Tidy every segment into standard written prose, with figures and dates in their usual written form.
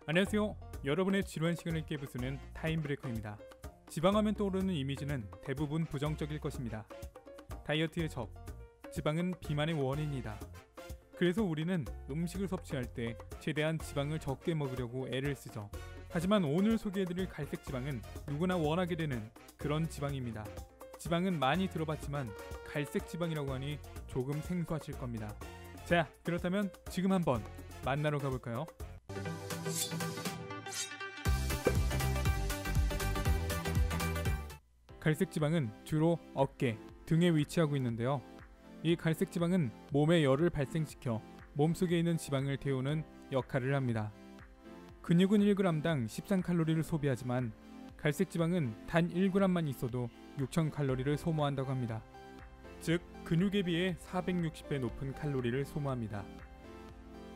안녕하세요. 여러분의 지루한 시간을 깨부수는 타임브레이커입니다. 지방하면 떠오르는 이미지는 대부분 부정적일 것입니다. 다이어트의 적, 지방은 비만의 원인이다. 그래서 우리는 음식을 섭취할 때 최대한 지방을 적게 먹으려고 애를 쓰죠. 하지만 오늘 소개해드릴 갈색 지방은 누구나 원하게 되는 그런 지방입니다. 지방은 많이 들어봤지만 갈색 지방이라고 하니 조금 생소하실 겁니다. 자, 그렇다면 지금 한번 만나러 가볼까요? 갈색 지방은 주로 어깨, 등에 위치하고 있는데요. 이 갈색 지방은 몸에 열을 발생시켜 몸속에 있는 지방을 태우는 역할을 합니다. 근육은 1g당 13칼로리를 소비하지만 갈색 지방은 단 1g만 있어도 6000칼로리를 소모한다고 합니다. 즉 근육에 비해 460배 높은 칼로리를 소모합니다.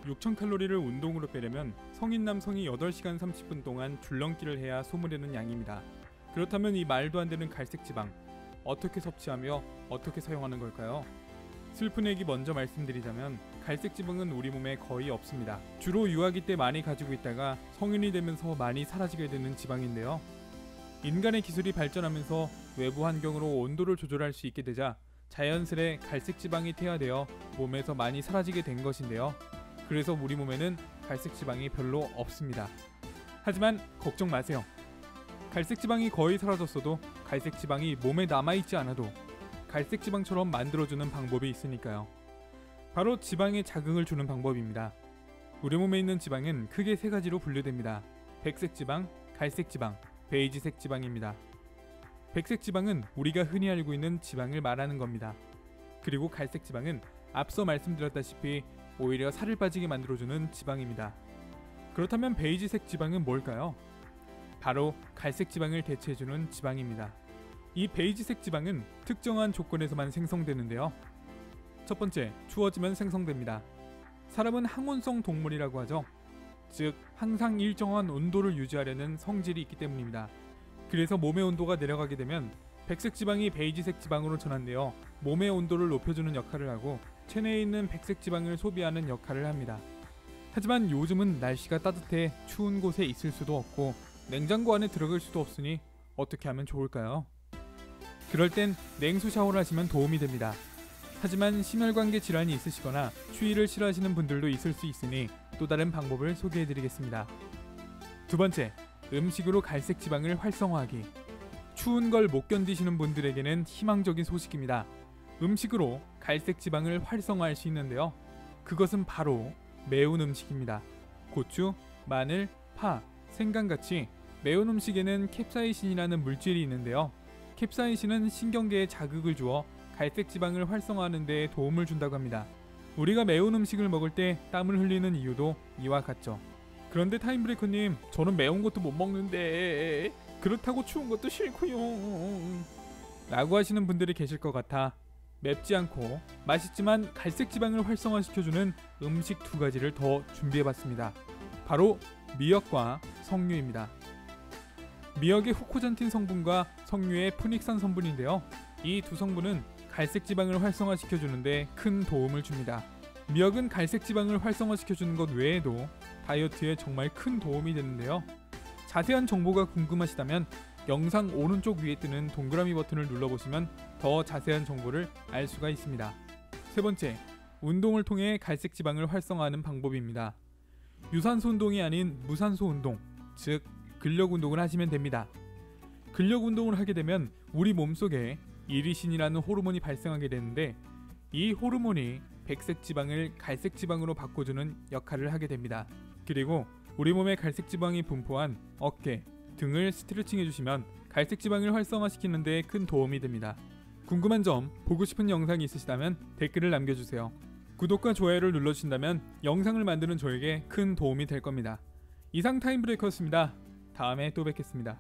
6000칼로리를 운동으로 빼려면 성인 남성이 8시간 30분 동안 줄넘기를 해야 소모되는 양입니다. 그렇다면 이 말도 안 되는 갈색 지방 어떻게 섭취하며 어떻게 사용하는 걸까요? 슬픈 얘기 먼저 말씀드리자면 갈색 지방은 우리 몸에 거의 없습니다. 주로 유아기 때 많이 가지고 있다가 성인이 되면서 많이 사라지게 되는 지방인데요. 인간의 기술이 발전하면서 외부 환경으로 온도를 조절할 수 있게 되자 자연스레 갈색 지방이 태화되어 몸에서 많이 사라지게 된 것인데요. 그래서 우리 몸에는 갈색 지방이 별로 없습니다. 하지만 걱정 마세요. 갈색 지방이 거의 사라졌어도 갈색 지방이 몸에 남아있지 않아도 갈색 지방처럼 만들어주는 방법이 있으니까요. 바로 지방에 자극을 주는 방법입니다. 우리 몸에 있는 지방은 크게 세 가지로 분류됩니다. 백색 지방, 갈색 지방, 베이지색 지방입니다. 백색 지방은 우리가 흔히 알고 있는 지방을 말하는 겁니다. 그리고 갈색 지방은 앞서 말씀드렸다시피 오히려 살을 빠지게 만들어주는 지방입니다. 그렇다면 베이지색 지방은 뭘까요? 바로 갈색 지방을 대체해주는 지방입니다. 이 베이지색 지방은 특정한 조건에서만 생성되는데요. 첫 번째, 추워지면 생성됩니다. 사람은 항온성 동물이라고 하죠. 즉, 항상 일정한 온도를 유지하려는 성질이 있기 때문입니다. 그래서 몸의 온도가 내려가게 되면 백색 지방이 베이지색 지방으로 전환되어 몸의 온도를 높여주는 역할을 하고 체내에 있는 백색 지방을 소비하는 역할을 합니다. 하지만 요즘은 날씨가 따뜻해 추운 곳에 있을 수도 없고 냉장고 안에 들어갈 수도 없으니 어떻게 하면 좋을까요? 그럴 땐 냉수 샤워를 하시면 도움이 됩니다. 하지만 심혈관계 질환이 있으시거나 추위를 싫어하시는 분들도 있을 수 있으니 또 다른 방법을 소개해드리겠습니다. 두 번째, 음식으로 갈색 지방을 활성화하기. 추운 걸 못 견디시는 분들에게는 희망적인 소식입니다. 음식으로 갈색 지방을 활성화할 수 있는데요. 그것은 바로 매운 음식입니다. 고추, 마늘, 파, 생강같이 매운 음식에는 캡사이신이라는 물질이 있는데요. 캡사이신은 신경계에 자극을 주어 갈색 지방을 활성화하는 데 도움을 준다고 합니다. 우리가 매운 음식을 먹을 때 땀을 흘리는 이유도 이와 같죠. 그런데 타임브레이커님, 저는 매운 것도 못 먹는데 그렇다고 추운 것도 싫고요 라고 하시는 분들이 계실 것 같아 맵지 않고 맛있지만 갈색 지방을 활성화시켜주는 음식 두 가지를 더 준비해봤습니다. 바로 미역과 석류입니다. 미역의 후코잔틴 성분과 석류의 푸닉산 성분인데요. 이 두 성분은 갈색 지방을 활성화시켜주는데 큰 도움을 줍니다. 미역은 갈색 지방을 활성화시켜주는 것 외에도 다이어트에 정말 큰 도움이 되는데요. 자세한 정보가 궁금하시다면 영상 오른쪽 위에 뜨는 동그라미 버튼을 눌러보시면 더 자세한 정보를 알 수가 있습니다. 세 번째, 운동을 통해 갈색 지방을 활성화하는 방법입니다. 유산소 운동이 아닌 무산소 운동, 즉 근력 운동을 하시면 됩니다. 근력 운동을 하게 되면 우리 몸속에 이리신이라는 호르몬이 발생하게 되는데 이 호르몬이 백색 지방을 갈색 지방으로 바꿔주는 역할을 하게 됩니다. 그리고 우리 몸에 갈색 지방이 분포한 어깨, 등을 스트레칭 해주시면 갈색 지방을 활성화시키는 데 큰 도움이 됩니다. 궁금한 점, 보고 싶은 영상이 있으시다면 댓글을 남겨주세요. 구독과 좋아요를 눌러주신다면 영상을 만드는 저에게 큰 도움이 될 겁니다. 이상 타임브레이커였습니다. 다음에 또 뵙겠습니다.